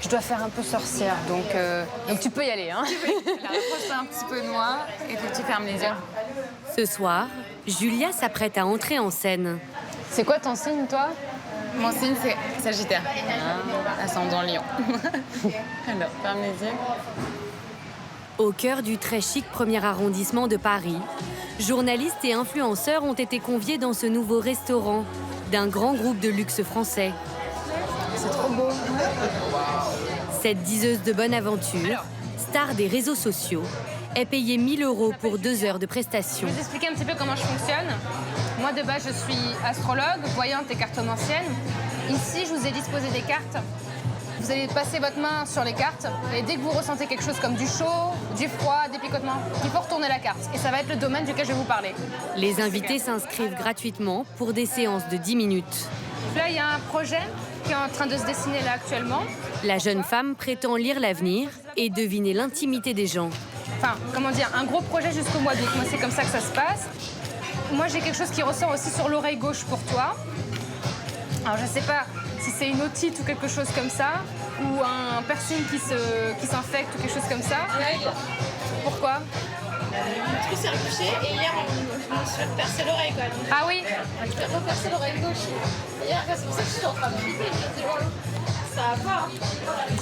Je dois faire un peu sorcière, donc tu peux y aller. Hein. Rapproche-toi un petit peu de moi et puis tu fermes les yeux. Ce soir, Julia s'apprête à entrer en scène. C'est quoi ton signe, toi? Mon signe, c'est Sagittaire. Ascendant Lion. Alors, ferme les yeux. Au cœur du très chic premier arrondissement de Paris, journalistes et influenceurs ont été conviés dans ce nouveau restaurant d'un grand groupe de luxe français. C'est trop beau. Cette diseuse de bonne aventure, star des réseaux sociaux, est payée 1 000 € pour 2 heures de prestation. Je vais vous expliquer un petit peu comment je fonctionne. Moi, de base, je suis astrologue, voyante et cartomancienne. Ici, je vous ai disposé des cartes. Vous allez passer votre main sur les cartes et dès que vous ressentez quelque chose comme du chaud, du froid, des picotements, il faut retourner la carte. Et ça va être le domaine duquel je vais vous parler. Les invités s'inscrivent gratuitement pour des séances de 10 minutes. Là, il y a un projet qui est en train de se dessiner là actuellement. La jeune femme prétend lire l'avenir et deviner l'intimité des gens. Enfin, comment dire, un gros projet jusqu'au mois d'août. Moi, c'est comme ça que ça se passe. Moi, j'ai quelque chose qui ressort aussi sur l'oreille gauche pour toi. Alors, je sais pas si c'est une otite ou quelque chose comme ça, ou un piercing qui s'infecte ou quelque chose comme ça. Pourquoi? Le truc s'est recouché et hier je me suis percé l'oreille quoi. Donc, Ah oui? je t'ai repercé l'oreille gauche. Hier c'est pour ça que je suis en train de flipper. Je me dis oh, ça va pas.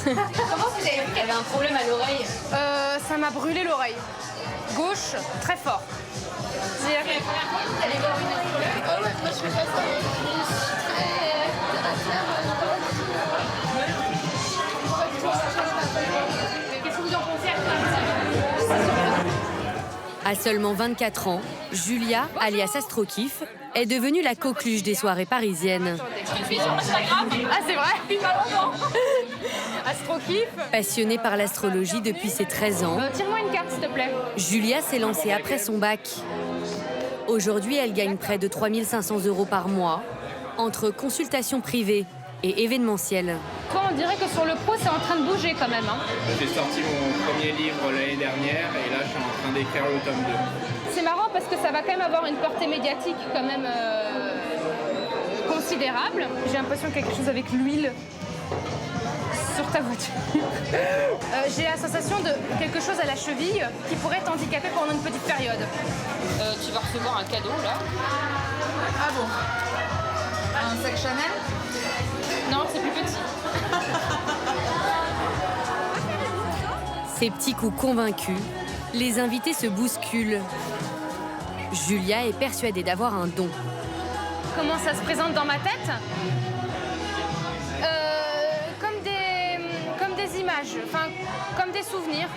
Comment vous avez vu qu'elle avait un problème à l'oreille? Ça m'a brûlé l'oreille. Gauche, très fort. C'est la première fois que vous allez voir une astrologue. Ah ouais, moi je fais pas ça. Je suis très Qu'est-ce que vous en pensez À seulement 24 ans, Julia, alias Astrokif, est devenue la coqueluche des soirées parisiennes. Je suis sur Instagram. Ah, c'est vrai? Depuis pas longtemps. Astrokif. Passionnée par l'astrologie depuis ses 13 ans, Tire-moi une carte, s'il te plaît. Julia s'est lancée après son bac. Aujourd'hui, elle gagne près de 3 500 € par mois, entre consultations privées et événementielles. Toi, on dirait que sur le pro, c'est en train de bouger quand même. Hein. J'ai sorti mon premier livre l'année dernière et là je suis en train d'écrire le tome 2. C'est marrant parce que ça va quand même avoir une portée médiatique quand même considérable. J'ai l'impression qu'il y a quelque chose avec l'huile sur ta voiture. J'ai la sensation de quelque chose à la cheville qui pourrait t'handicaper pendant une petite période. Tu vas recevoir un cadeau là. Ah bon? Un sac Chanel? Non, c'est plus petit. Ces petits coups convaincus, les invités se bousculent. Julia est persuadée d'avoir un don. Comment ça se présente dans ma tête? Comme des images, enfin comme des souvenirs.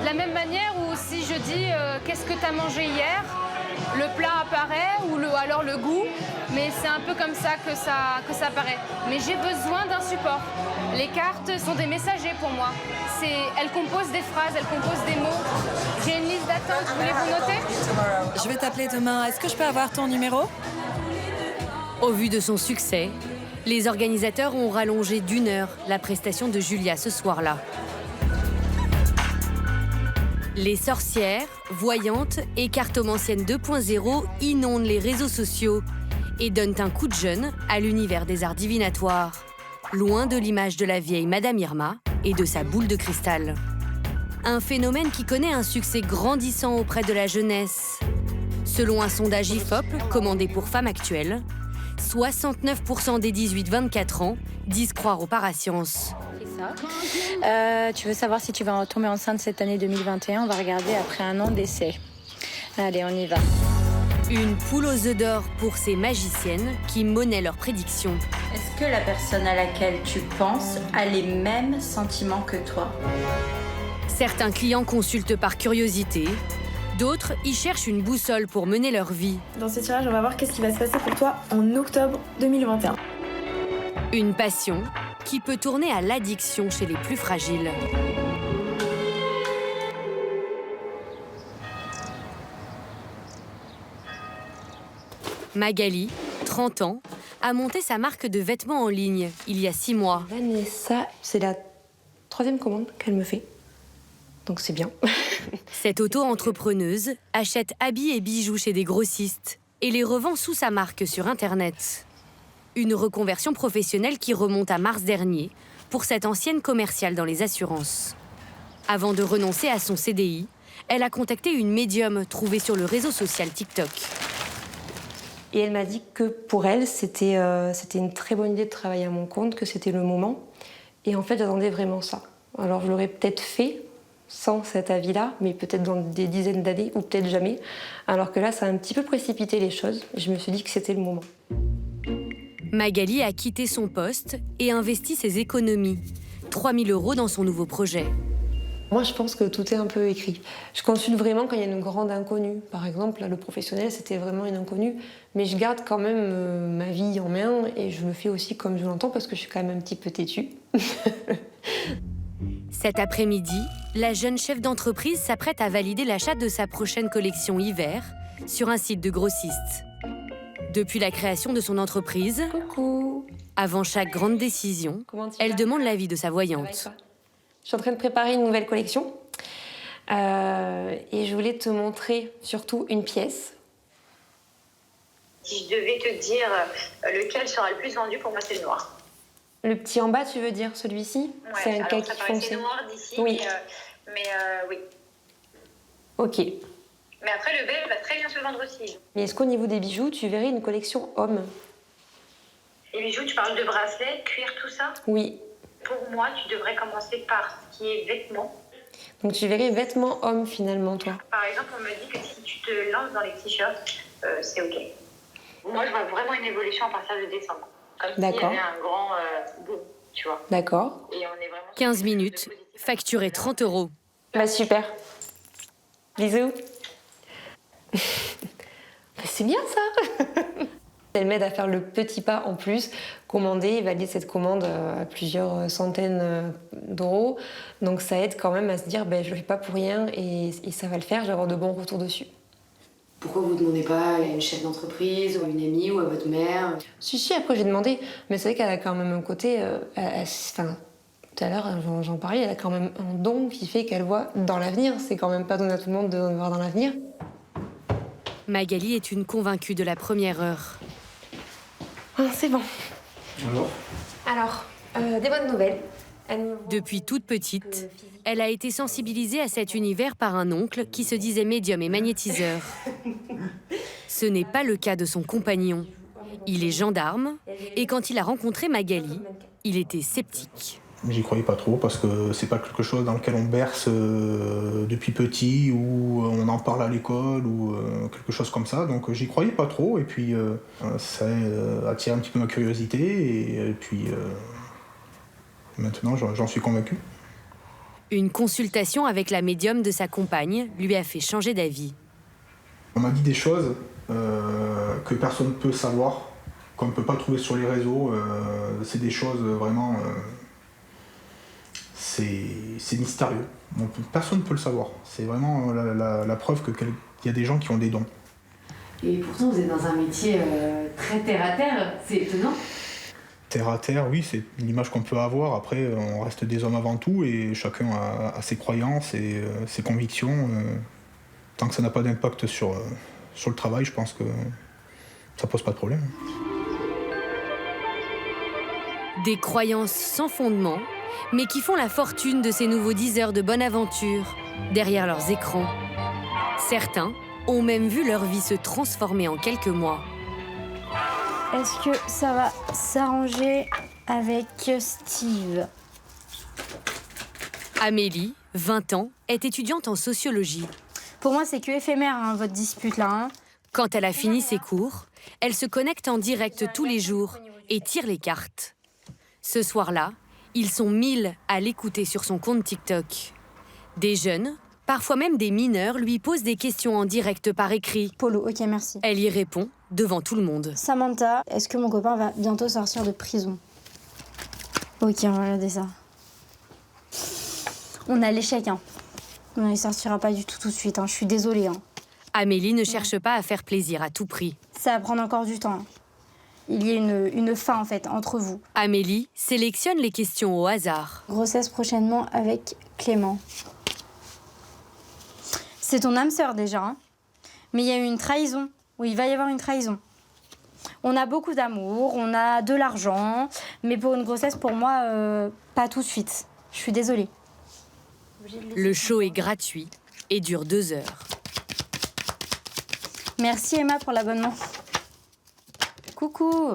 De la même manière où si je dis qu'est-ce que tu as mangé hier, le plat apparaît ou alors le goût, mais c'est un peu comme ça que ça apparaît. Mais j'ai besoin d'un support. Les cartes sont des messagers pour moi. Elles composent des phrases, elles composent des mots. J'ai une liste d'attente, voulez-vous noter? Je vais t'appeler demain. Est-ce que je peux avoir ton numéro? Au vu de son succès, les organisateurs ont rallongé d'1 heure la prestation de Julia ce soir-là. Les sorcières, voyantes et cartomanciennes 2.0 inondent les réseaux sociaux et donnent un coup de jeune à l'univers des arts divinatoires, loin de l'image de la vieille Madame Irma et de sa boule de cristal. Un phénomène qui connaît un succès grandissant auprès de la jeunesse. Selon un sondage IFOP commandé pour Femmes Actuelles, 69% des 18-24 ans disent croire aux parasciences. Tu veux savoir si tu vas tomber enceinte cette année 2021? On va regarder après 1 an d'essai. Allez, on y va. Une poule aux œufs d'or pour ces magiciennes qui monnaient leurs prédictions. Est-ce que la personne à laquelle tu penses a les mêmes sentiments que toi? Certains clients consultent par curiosité, d'autres y cherchent une boussole pour mener leur vie. Dans ce tirage, on va voir qu'est-ce qui va se passer pour toi en octobre 2021. Une passion qui peut tourner à l'addiction chez les plus fragiles. Magali, 30 ans, a monté sa marque de vêtements en ligne il y a 6 mois. Vanessa, c'est la 3e commande qu'elle me fait. Donc c'est bien. Cette auto-entrepreneuse achète habits et bijoux chez des grossistes et les revend sous sa marque sur Internet. Une reconversion professionnelle qui remonte à mars dernier pour cette ancienne commerciale dans les assurances. Avant de renoncer à son CDI, elle a contacté une médium trouvée sur le réseau social TikTok. Et elle m'a dit que pour elle, c'était une très bonne idée de travailler à mon compte, que c'était le moment. Et en fait, j'attendais vraiment ça. Alors, je l'aurais peut-être fait sans cet avis-là, mais peut-être dans des dizaines d'années, ou peut-être jamais. Alors que là, ça a un petit peu précipité les choses. Et je me suis dit que c'était le moment. Magali a quitté son poste et investi ses économies. 3 000 € dans son nouveau projet. Moi, je pense que tout est un peu écrit. Je consulte vraiment quand il y a une grande inconnue. Par exemple, là, le professionnel, c'était vraiment une inconnue. Mais je garde quand même ma vie en main et je le fais aussi comme je l'entends parce que je suis quand même un petit peu têtue. Cet après-midi, la jeune chef d'entreprise s'apprête à valider l'achat de sa prochaine collection hiver sur un site de grossiste. Depuis la création de son entreprise, Coucou. Avant chaque grande décision, elle demande l'avis de sa voyante. Je suis en train de préparer une nouvelle collection et je voulais te montrer surtout une pièce. Si je devais te dire lequel sera le plus vendu, pour moi c'est le noir. Le petit en bas, tu veux dire celui-ci? Ouais, c'est un kaki foncé. noir d'ici, oui. Mais oui. Ok. Mais après le beige va très bien se vendre aussi. Mais est-ce qu'au niveau des bijoux, tu verrais une collection homme? Les bijoux, tu parles de bracelets, cuir, tout ça? Oui. Pour moi, tu devrais commencer par ce qui est vêtements. Donc tu verrais vêtements hommes finalement, toi? Par exemple, on me dit que si tu te lances dans les t-shirts, c'est ok. Moi, je vois vraiment une évolution à partir de décembre. Comme s'il y avait un grand boom, tu vois. D'accord. Et on est vraiment 15 minutes, facturé 30 €. Bah super. Bisous. C'est bien ça. Elle m'aide à faire le petit pas en plus, commander et valider cette commande à plusieurs centaines d'euros. Donc ça aide quand même à se dire je ne le fais pas pour rien et ça va le faire, je vais avoir de bons retours dessus. Pourquoi vous ne demandez pas à une chef d'entreprise ou à une amie ou à votre mère? Si, après j'ai demandé, mais c'est vrai qu'elle a quand même un côté... tout à l'heure, j'en parlais, elle a quand même un don qui fait qu'elle voit dans l'avenir. C'est quand même pas donné à tout le monde de voir dans l'avenir. Magali est une convaincue de la première heure. Ah, c'est bon. Alors, des bonnes nouvelles. Depuis toute petite, elle a été sensibilisée à cet univers par un oncle qui se disait médium et magnétiseur. Ce n'est pas le cas de son compagnon. Il est gendarme et quand il a rencontré Magali, il était sceptique. J'y croyais pas trop parce que c'est pas quelque chose dans lequel on berce depuis petit ou on en parle à l'école ou quelque chose comme ça. Donc j'y croyais pas trop et puis ça a attiré un petit peu ma curiosité et puis maintenant j'en suis convaincu. Une consultation avec la médium de sa compagne lui a fait changer d'avis. On m'a dit des choses que personne ne peut savoir, qu'on ne peut pas trouver sur les réseaux. C'est des choses vraiment... c'est mystérieux. Donc, personne ne peut le savoir. C'est vraiment la preuve qu'il y a des gens qui ont des dons. Et pourtant, vous êtes dans un métier très terre-à-terre. C'est étonnant. Terre à terre, oui, c'est l'image qu'on peut avoir. Après, on reste des hommes avant tout et chacun a ses croyances et ses convictions. Tant que ça n'a pas d'impact sur le travail, je pense que ça pose pas de problème. Des croyances sans fondement, mais qui font la fortune de ces nouveaux 10 heures de bonne aventure derrière leurs écrans. Certains ont même vu leur vie se transformer en quelques mois. Est-ce que ça va s'arranger avec Steve? Amélie, 20 ans, est étudiante en sociologie. Pour moi, c'est que éphémère, hein, votre dispute là. Hein. Quand elle a fini ses cours, elle se connecte en direct tous les jours et tire les cartes. Ce soir-là, ils sont 1000 à l'écouter sur son compte TikTok. Des jeunes, parfois même des mineurs, lui posent des questions en direct par écrit. Polo, ok, merci. Elle y répond devant tout le monde. Samantha, est-ce que mon copain va bientôt sortir de prison? Ok, on va regarder ça. On a l'échec, hein. Non, il sortira pas du tout de suite, hein. Je suis désolée. Hein. Amélie ne cherche pas à faire plaisir à tout prix. Ça va prendre encore du temps. Hein. Il y a une fin, en fait, entre vous. Amélie sélectionne les questions au hasard. Grossesse prochainement avec Clément. C'est ton âme sœur, déjà. Hein. Mais il y a eu une trahison. Oui, il va y avoir une trahison. On a beaucoup d'amour, on a de l'argent, mais pour une grossesse, pour moi, pas tout de suite. Je suis désolée. Le show est gratuit et dure 2 heures. Merci Emma pour l'abonnement. Coucou.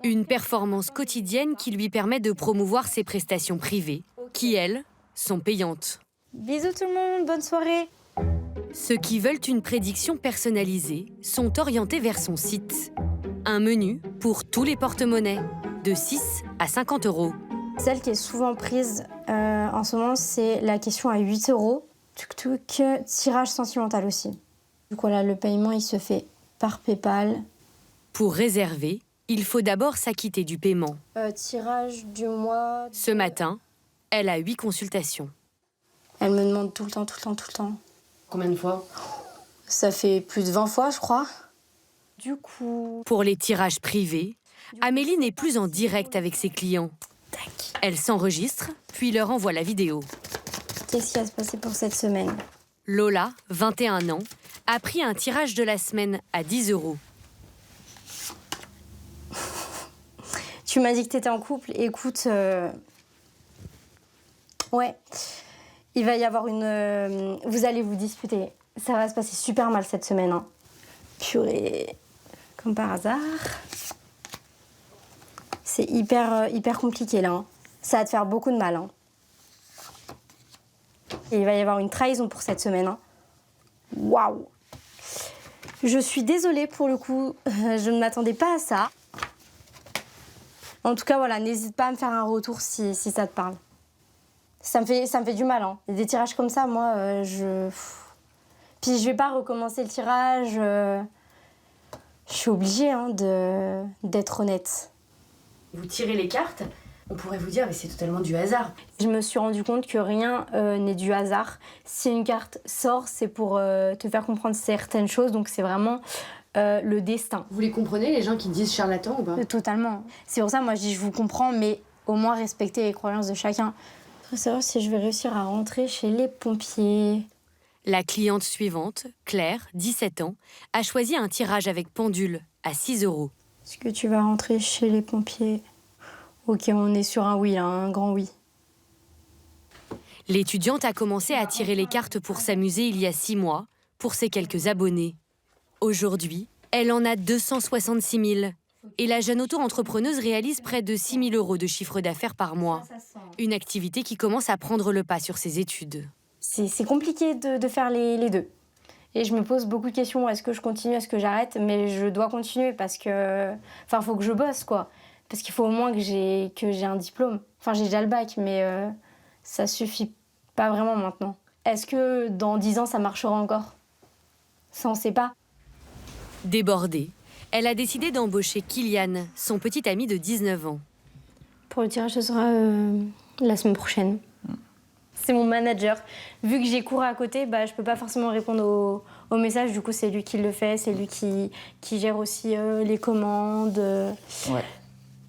Une performance quotidienne qui lui permet de promouvoir ses prestations privées, qui, elles, sont payantes. Bisous tout le monde, bonne soirée. Ceux qui veulent une prédiction personnalisée sont orientés vers son site. Un menu pour tous les porte-monnaies, de 6 à 50 €. Celle qui est souvent prise en ce moment, c'est la question à 8 €. Tirage sentimental aussi. Donc voilà, le paiement, il se fait par PayPal. Pour réserver, il faut d'abord s'acquitter du paiement. Tirage du mois... Ce matin, elle a 8 consultations. Elle me demande tout le temps. Combien de fois? Ça fait plus de 20 fois, je crois. Du coup... Pour les tirages privés, Amélie n'est plus en direct avec ses clients. Elle s'enregistre, puis leur envoie la vidéo. Qu'est-ce qui va se passer pour cette semaine? Lola, 21 ans, a pris un tirage de la semaine à 10 €. Tu m'as dit que t'étais en couple. Écoute, ouais, il va y avoir une... vous allez vous disputer. Ça va se passer super mal cette semaine. Hein. Purée, comme par hasard. C'est hyper compliqué là. Hein. Ça va te faire beaucoup de mal. Hein. Et il va y avoir une trahison pour cette semaine. Hein. Waouh! Je suis désolée pour le coup, je ne m'attendais pas à ça. En tout cas, voilà, n'hésite pas à me faire un retour si ça te parle. Ça me fait du mal, hein. Des tirages comme ça, moi, Puis je vais pas recommencer le tirage. Je suis obligée hein, d'être honnête. Vous tirez les cartes, on pourrait vous dire mais c'est totalement du hasard. Je me suis rendu compte que rien n'est du hasard. Si une carte sort, c'est pour te faire comprendre certaines choses, donc c'est vraiment le destin. Vous les comprenez, les gens qui disent charlatan ou pas? Totalement. C'est pour ça, moi je dis je vous comprends, mais au moins respecter les croyances de chacun. Il faut savoir si je vais réussir à rentrer chez les pompiers. La cliente suivante, Claire, 17 ans, a choisi un tirage avec pendule à 6 €. Est-ce que tu vas rentrer chez les pompiers? Ok, on est sur un oui, là, un grand oui. L'étudiante a commencé à tirer les cartes pour s'amuser il y a 6 mois, pour ses quelques abonnés. Aujourd'hui, elle en a 266 000. Et la jeune auto-entrepreneuse réalise près de 6 000 € de chiffre d'affaires par mois. Une activité qui commence à prendre le pas sur ses études. C'est compliqué de faire les deux. Et je me pose beaucoup de questions. Est-ce que je continue, est-ce que j'arrête? Mais je dois continuer parce que... Enfin, il faut que je bosse, quoi. Parce qu'il faut au moins que j'ai un diplôme. Enfin, j'ai déjà le bac, mais ça suffit pas vraiment maintenant. Est-ce que dans 10 ans, ça marchera encore? Ça, on sait pas. Débordée, elle a décidé d'embaucher Kylian, son petit ami de 19 ans. Pour le tirage, ce sera la semaine prochaine. C'est mon manager. Vu que j'ai cours à côté, je peux pas forcément répondre aux messages. Du coup, c'est lui qui le fait. C'est lui qui gère aussi les commandes. Ouais.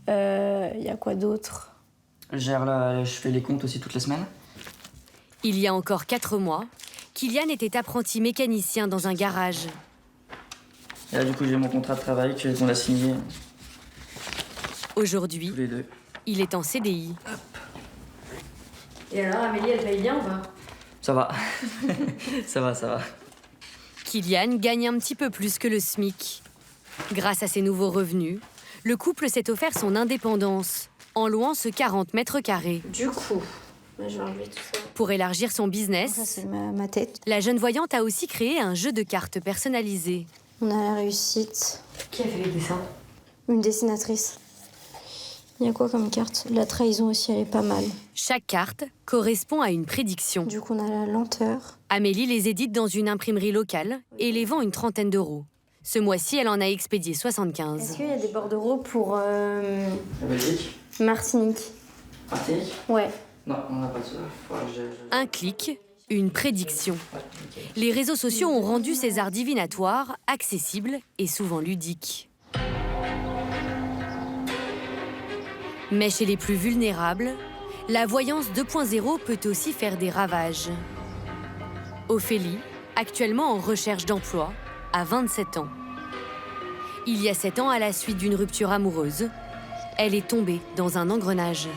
Y a quoi d'autre? Je fais les comptes aussi toutes les semaines. Il y a encore 4 mois, Kylian était apprenti mécanicien dans un garage. Et là, du coup, j'ai mon contrat de travail qu'on a signé. Aujourd'hui, tous les deux. Il est en CDI. Hop. Et alors, Amélie, elle paye bien ou pas? Ça va. ça va. Kylian gagne un petit peu plus que le SMIC. Grâce à ses nouveaux revenus, le couple s'est offert son indépendance en louant ce 40 mètres carrés. Du coup, je vais enlever tout ça. Pour élargir son business, ça, c'est ma tête. La jeune voyante a aussi créé un jeu de cartes personnalisé. On a la réussite. Qui a fait les dessins? Une dessinatrice. Il y a quoi comme carte? La trahison aussi, elle est pas mal. Chaque carte correspond à une prédiction. Du coup, on a la lenteur. Amélie les édite dans une imprimerie locale et les vend une 30aine d'euros. Ce mois-ci, elle en a expédié 75. Est-ce qu'il y a des bordereaux pour Belgique? Martinique? Martinique? Ouais. Non, on n'a pas de ça. Un clic, une prédiction. Les réseaux sociaux ont rendu ces arts divinatoires accessibles et souvent ludiques. Mais chez les plus vulnérables, la voyance 2.0 peut aussi faire des ravages. Ophélie, actuellement en recherche d'emploi, a 27 ans. Il y a 7 ans, à la suite d'une rupture amoureuse, elle est tombée dans un engrenage.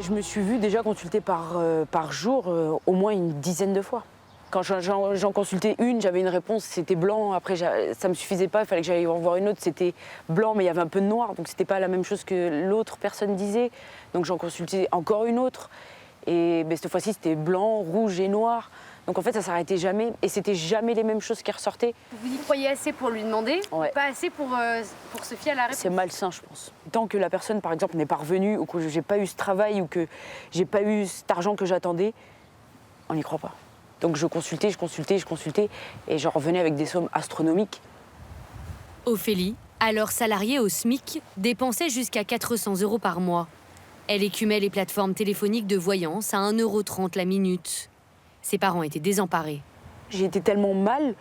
Je me suis vue déjà consulter par jour au moins une dizaine de fois. Quand j'en consultais une, j'avais une réponse, c'était blanc. Après, ça me suffisait pas, il fallait que j'aille en voir une autre, c'était blanc, mais il y avait un peu de noir. Donc, c'était pas la même chose que l'autre personne disait. Donc, j'en consultais encore une autre. Et cette fois-ci, c'était blanc, rouge et noir. Donc, en fait, ça s'arrêtait jamais. Et c'était jamais les mêmes choses qui ressortaient. Vous y croyez assez pour lui demander, pas assez pour se fier à la réponse. C'est malsain, je pense. Tant que la personne, par exemple, n'est pas revenue, ou que j'ai pas eu ce travail, ou que j'ai pas eu cet argent que j'attendais, on n'y croit pas. Donc je consultais, et je revenais avec des sommes astronomiques. Ophélie, alors salariée au SMIC, dépensait jusqu'à 400 € par mois. Elle écumait les plateformes téléphoniques de voyance à 1,30 € la minute. Ses parents étaient désemparés. J'ai été tellement mal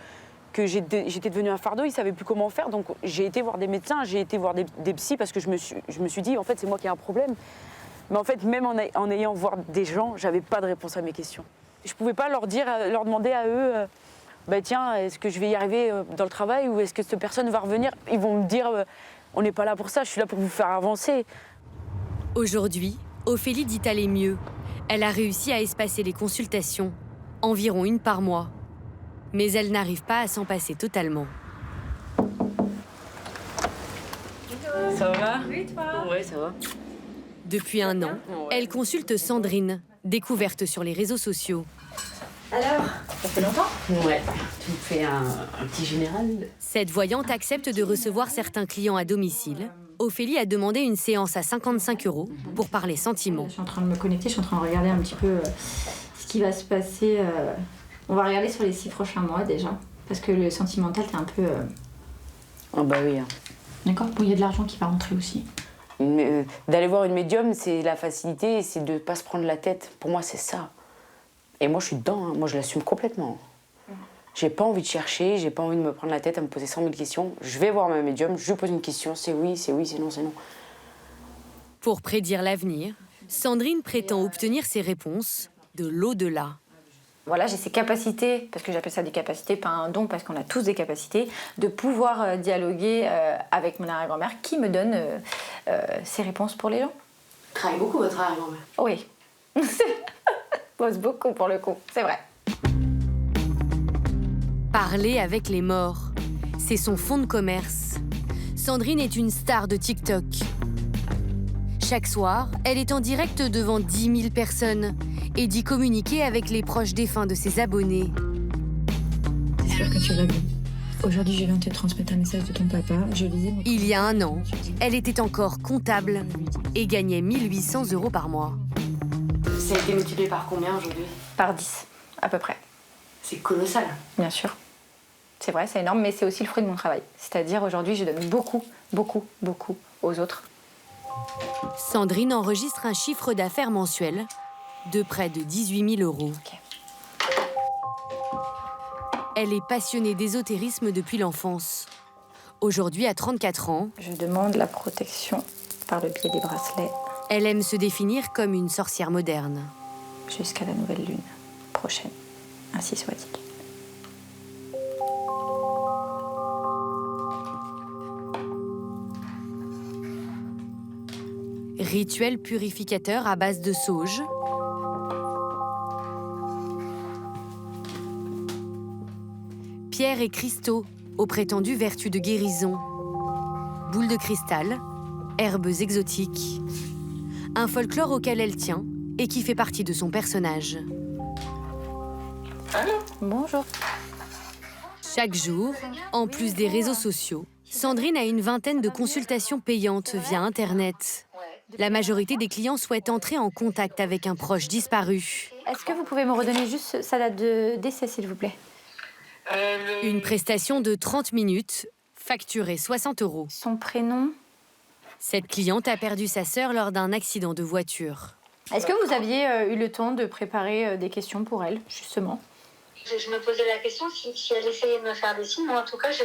que j'étais devenue un fardeau, ils ne savaient plus comment faire. Donc j'ai été voir des médecins, j'ai été voir des psys parce que je me suis dit, en fait, c'est moi qui ai un problème. Mais en fait, même en ayant voir des gens, je n'avais pas de réponse à mes questions. Je ne pouvais pas leur demander à eux, tiens, est-ce que je vais y arriver dans le travail ou est-ce que cette personne va revenir? Ils vont me dire, on n'est pas là pour ça, je suis là pour vous faire avancer. Aujourd'hui, Ophélie dit aller mieux. Elle a réussi à espacer les consultations, environ une par mois. Mais elle n'arrive pas à s'en passer totalement. Ça va? Oui, toi? Oui, ça va. Depuis 1 an, elle consulte Sandrine, découverte sur les réseaux sociaux. Alors, ça fait longtemps? Ouais, tu me fais un petit général. Cette voyante accepte de recevoir certains clients à domicile. Ophélie a demandé une séance à 55 € pour parler sentiments. Je suis en train de me connecter, je suis en train de regarder un petit peu ce qui va se passer. On va regarder sur les 6 prochains mois déjà, parce que le sentimental, t'es un peu... Ah bah oui. D'accord. Bon, il y a de l'argent qui va rentrer aussi. D'aller voir une médium, c'est la facilité, et c'est de ne pas se prendre la tête. Pour moi, c'est ça. Et moi, je suis dedans, hein. Moi, je l'assume complètement. J'ai pas envie de chercher, j'ai pas envie de me prendre la tête à me poser 100 000 questions. Je vais voir ma médium, je lui pose une question, c'est oui, c'est non, c'est non. Pour prédire l'avenir, Sandrine prétend obtenir ses réponses de l'au-delà. Voilà, j'ai ces capacités, parce que j'appelle ça des capacités, pas un don, parce qu'on a tous des capacités, de pouvoir dialoguer avec mon arrière-grand-mère qui me donne ses réponses pour les gens. Travaille beaucoup votre arrière-grand-mère. Oui. Pose beaucoup pour le coup, c'est vrai. Parler avec les morts, c'est son fonds de commerce. Sandrine est une star de TikTok. Chaque soir, elle est en direct devant 10 000 personnes et dit communiquer avec les proches défunts de ses abonnés. J'espère que tu vas bien. Aujourd'hui, je viens te transmettre un message de ton papa. Je lisais mon... Il y a 1 an, elle était encore comptable et gagnait 1 800 € par mois. Ça a été multiplié par combien aujourd'hui? Par 10, à peu près. C'est colossal. Bien sûr. C'est vrai, c'est énorme, mais c'est aussi le fruit de mon travail. C'est-à-dire, aujourd'hui, je donne beaucoup, beaucoup, beaucoup aux autres. Sandrine enregistre un chiffre d'affaires mensuel de près de 18 000 €. Okay. Elle est passionnée d'ésotérisme depuis l'enfance. Aujourd'hui, à 34 ans, je demande la protection par le biais des bracelets. Elle aime se définir comme une sorcière moderne. Jusqu'à la nouvelle lune prochaine. Ainsi soit-il. Rituel purificateur à base de sauge. Pierres et cristaux aux prétendues vertus de guérison. Boules de cristal, herbes exotiques. Un folklore auquel elle tient et qui fait partie de son personnage. Allô ? Bonjour. Chaque jour, en plus des réseaux sociaux, Sandrine a une vingtaine de consultations payantes via Internet. La majorité des clients souhaitent entrer en contact avec un proche disparu. Est-ce que vous pouvez me redonner juste sa date de décès, s'il vous plaît ? Une prestation de 30 minutes, facturée 60 €. Son prénom ? Cette cliente a perdu sa sœur lors d'un accident de voiture. Est-ce que vous aviez eu le temps de préparer des questions pour elle, justement ? Je me posais la question si elle essayait de me faire des signes. Moi, en tout cas, je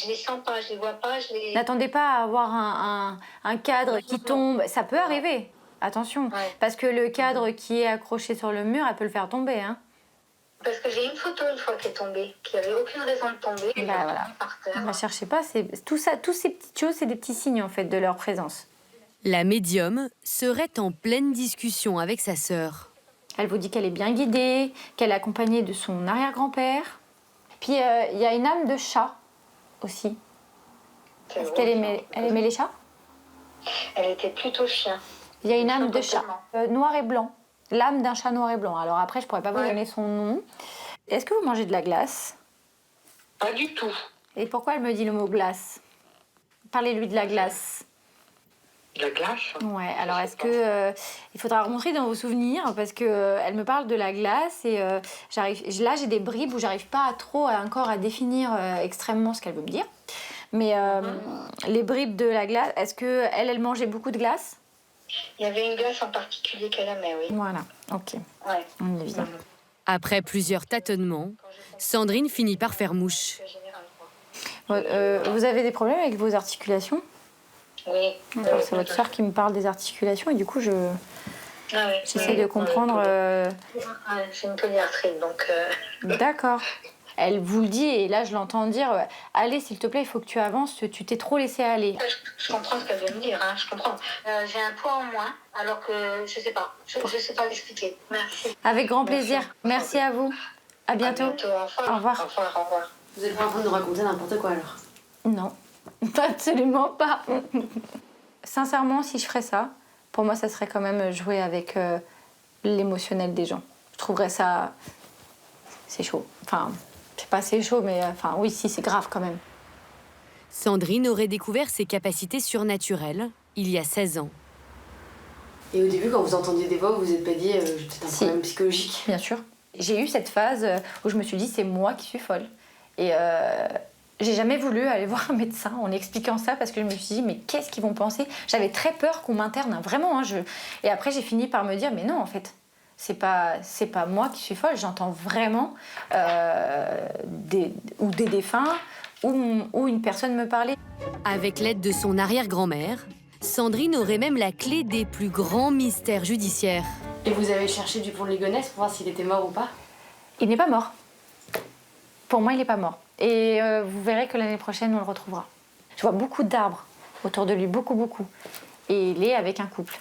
les sens pas, je les vois pas. N'attendez pas à avoir un cadre qui tombe. Ça peut arriver, attention. Ouais. Parce que le cadre qui est accroché sur le mur, elle peut le faire tomber. Hein. Parce que j'ai une photo une fois qui est tombée, qui avait aucune raison de tomber. Et voilà. Ne cherchez pas, tout ça, tous ces petites choses, c'est des petits signes en fait de leur présence. La médium serait en pleine discussion avec sa sœur. Elle vous dit qu'elle est bien guidée, qu'elle est accompagnée de son arrière-grand-père. Puis il y a une âme de chat aussi. Est-ce qu'elle aimait les chats? Elle était plutôt chien. Il y a une âme de chat, noir et blanc. L'âme d'un chat noir et blanc. Alors après, je pourrais pas vous donner son nom. Est-ce que vous mangez de la glace? Pas du tout. Et pourquoi elle me dit le mot glace? Parlez-lui de la glace. De la glace? Ouais, alors est-ce que il faudra remontrer dans vos souvenirs parce que elle me parle de la glace et là j'ai des bribes où j'arrive pas encore à définir extrêmement ce qu'elle veut me dire. Mais les bribes de la glace, est-ce que elle mangeait beaucoup de glace? Il y avait une glace en particulier qu'elle aimait, oui. Voilà, ok. Ouais. On est bien. Après plusieurs tâtonnements, Sandrine finit par faire mouche. Vous avez des problèmes avec vos articulations? Oui. C'est votre sœur qui me parle des articulations et du coup j'essaie de comprendre. J'ai une polyarthrite, donc. D'accord. Elle vous le dit et là je l'entends dire allez s'il te plaît, il faut que tu avances, tu t'es trop laissé aller. Je comprends ce qu'elle veut me dire, hein, je comprends. J'ai un poids en moins alors que je sais pas, je sais pas l'expliquer. Merci. Avec grand plaisir. Merci à vous. À bientôt. Au revoir. Au revoir. Au revoir. Vous êtes pas en train de nous raconter n'importe quoi alors? Non, absolument pas. Sincèrement, si je ferais ça, pour moi, ça serait quand même jouer avec l'émotionnel des gens. Je trouverais ça... C'est chaud. Enfin, c'est pas assez chaud, mais enfin, oui, si, c'est grave quand même. Sandrine aurait découvert ses capacités surnaturelles il y a 16 ans. Et au début, quand vous entendiez des voix, vous vous êtes pas dit j'ai peut-être un problème psychologique? Bien sûr. J'ai eu cette phase où je me suis dit c'est moi qui suis folle. Et j'ai jamais voulu aller voir un médecin en expliquant ça parce que je me suis dit mais qu'est-ce qu'ils vont penser? J'avais très peur qu'on m'interne, hein, vraiment. Hein, Et après j'ai fini par me dire mais non en fait, c'est pas moi qui suis folle, j'entends vraiment des défunts ou une personne me parler. Avec l'aide de son arrière-grand-mère, Sandrine aurait même la clé des plus grands mystères judiciaires. Et vous avez cherché Dupont de Ligonnès pour voir s'il était mort ou pas? Il n'est pas mort. Pour moi, il n'est pas mort. Et vous verrez que l'année prochaine, on le retrouvera. Je vois beaucoup d'arbres autour de lui, beaucoup. Et il est avec un couple.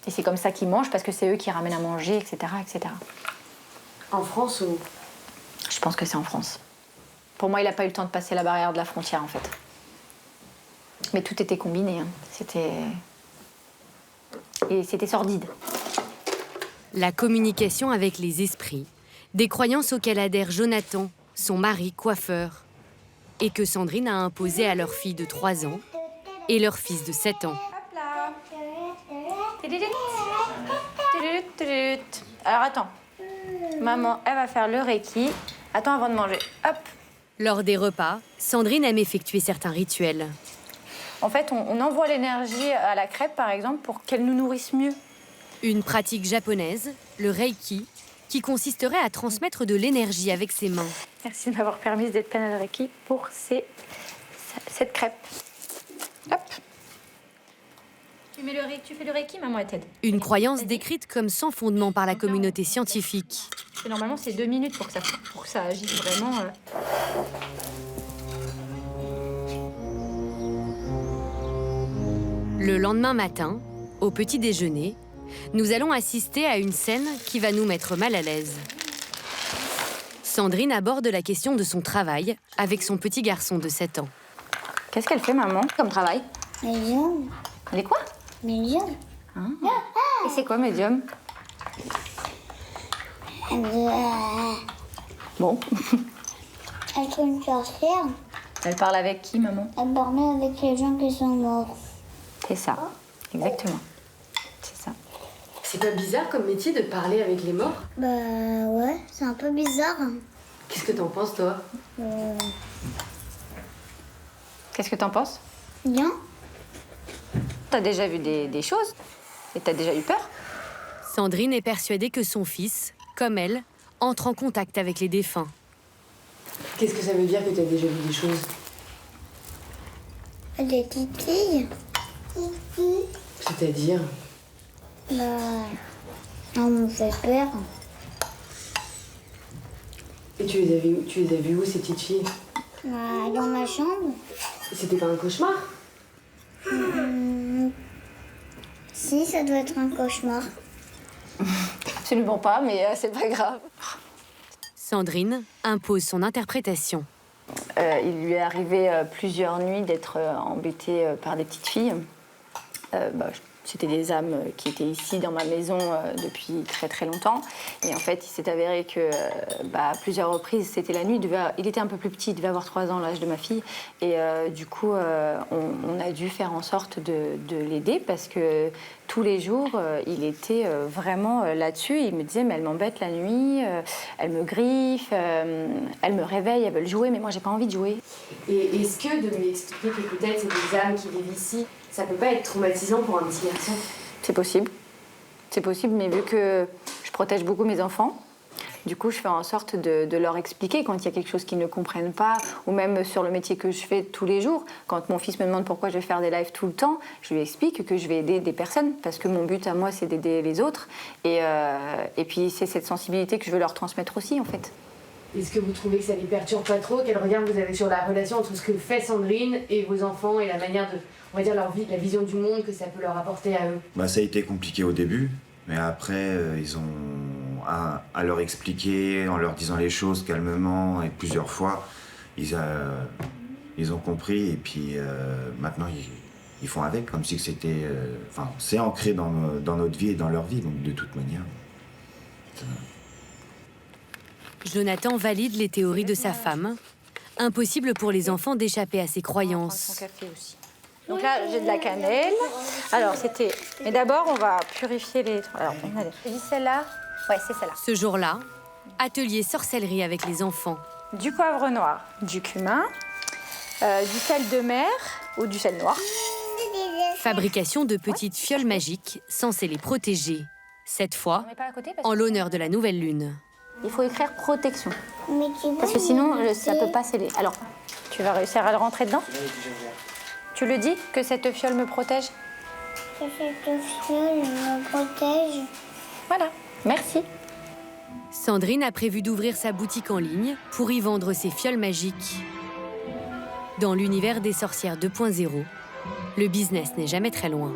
Et c'est comme ça qu'ils mangent, parce que c'est eux qui ramènent à manger, etc., etc. En France ou? Je pense que c'est en France. Pour moi, il n'a pas eu le temps de passer la barrière de la frontière, en fait. Mais tout était combiné. Hein. C'était sordide. La communication avec les esprits, des croyances auxquelles adhère Jonathan, son mari coiffeur, et que Sandrine a imposées à leur fille de 3 ans et leur fils de 7 ans. Alors attends, maman, elle va faire le reiki. Attends avant de manger. Hop. Lors des repas, Sandrine aime effectuer certains rituels. En fait, on envoie l'énergie à la crêpe, par exemple, pour qu'elle nous nourrisse mieux. Une pratique japonaise, le reiki, qui consisterait à transmettre de l'énergie avec ses mains. Merci de m'avoir permis d'être pleine de reiki pour cette crêpe. Hop. Tu fais le reiki, maman, elle t'aide. Une croyance décrite comme sans fondement par la communauté scientifique. Normalement, c'est 2 minutes pour que ça agisse vraiment. Le lendemain matin, au petit déjeuner, nous allons assister à une scène qui va nous mettre mal à l'aise. Sandrine aborde la question de son travail avec son petit garçon de 7 ans. Qu'est-ce qu'elle fait, maman, comme travail? Médium. Elle est quoi? Médium. Hein? Et c'est quoi, médium? Bon. Elle est une sorcière. Elle parle avec qui, maman? Elle parle avec les gens qui sont morts. C'est ça, exactement. C'est ça. C'est pas bizarre comme métier de parler avec les morts? Bah ouais, c'est un peu bizarre. Qu'est-ce que t'en penses, toi? Qu'est-ce que t'en penses? Bien. T'as déjà vu des choses? Et t'as déjà eu peur? Sandrine est persuadée que son fils, comme elle, entre en contact avec les défunts. Qu'est-ce que ça veut dire que t'as déjà vu des choses? Des titilles. C'est-à-dire? Bah... on me fait peur. Et tu les as vues où, ces petites filles? Dans ma chambre. C'était pas un cauchemar? Si, ça doit être un cauchemar. Absolument pas, mais c'est pas grave. Sandrine impose son interprétation. Il lui est arrivé plusieurs nuits d'être embêtée par des petites filles. C'était des âmes qui étaient ici dans ma maison depuis très très longtemps. Et en fait, il s'est avéré que à plusieurs reprises, c'était la nuit. Il était un peu plus petit, il devait avoir 3 ans, l'âge de ma fille. Et du coup, on a dû faire en sorte de l'aider parce que tous les jours, il était vraiment là-dessus. Il me disait, mais elle m'embête la nuit, elle me griffe, elle me réveille, elle veut jouer, mais moi, j'ai pas envie de jouer. Et est-ce que de lui expliquer que peut-être c'est des âmes qui vivent ici, ça peut pas être traumatisant pour un petit garçon? C'est possible. C'est possible, mais vu que je protège beaucoup mes enfants, du coup, je fais en sorte de leur expliquer quand il y a quelque chose qu'ils ne comprennent pas, ou même sur le métier que je fais tous les jours. Quand mon fils me demande pourquoi je vais faire des lives tout le temps, je lui explique que je vais aider des personnes, parce que mon but à moi, c'est d'aider les autres. Et puis, c'est cette sensibilité que je veux leur transmettre aussi, en fait. Est-ce que vous trouvez que ça les perturbe pas trop? Quel regard vous avez sur la relation entre ce que fait Sandrine et vos enfants et la manière de, on va dire, leur vie, la vision du monde que ça peut leur apporter à eux? Ça a été compliqué au début, mais après, ils ont à leur expliquer, en leur disant les choses calmement et plusieurs fois, ils ont compris et puis maintenant ils font avec, comme si c'était... c'est ancré dans notre vie et dans leur vie, donc de toute manière. Jonathan valide les théories de sa femme. Impossible pour les enfants d'échapper à ses croyances. Donc là, j'ai de la cannelle. Alors, c'était... Mais d'abord, on va purifier les... Alors, j'ai dit celle-là. Ouais, c'est celle-là. Ce jour-là, atelier sorcellerie avec les enfants. Du poivre noir, du cumin, du sel de mer ou du sel noir. Fabrication de petites fioles magiques censées les protéger. Cette fois, en l'honneur de la nouvelle lune. Il faut écrire protection. Parce que sinon, ça ne peut pas sceller. Alors, tu vas réussir à le rentrer dedans? Tu le dis, que cette fiole me protège? Que cette fiole me protège. Voilà, merci. Sandrine a prévu d'ouvrir sa boutique en ligne pour y vendre ses fioles magiques. Dans l'univers des sorcières 2.0, le business n'est jamais très loin.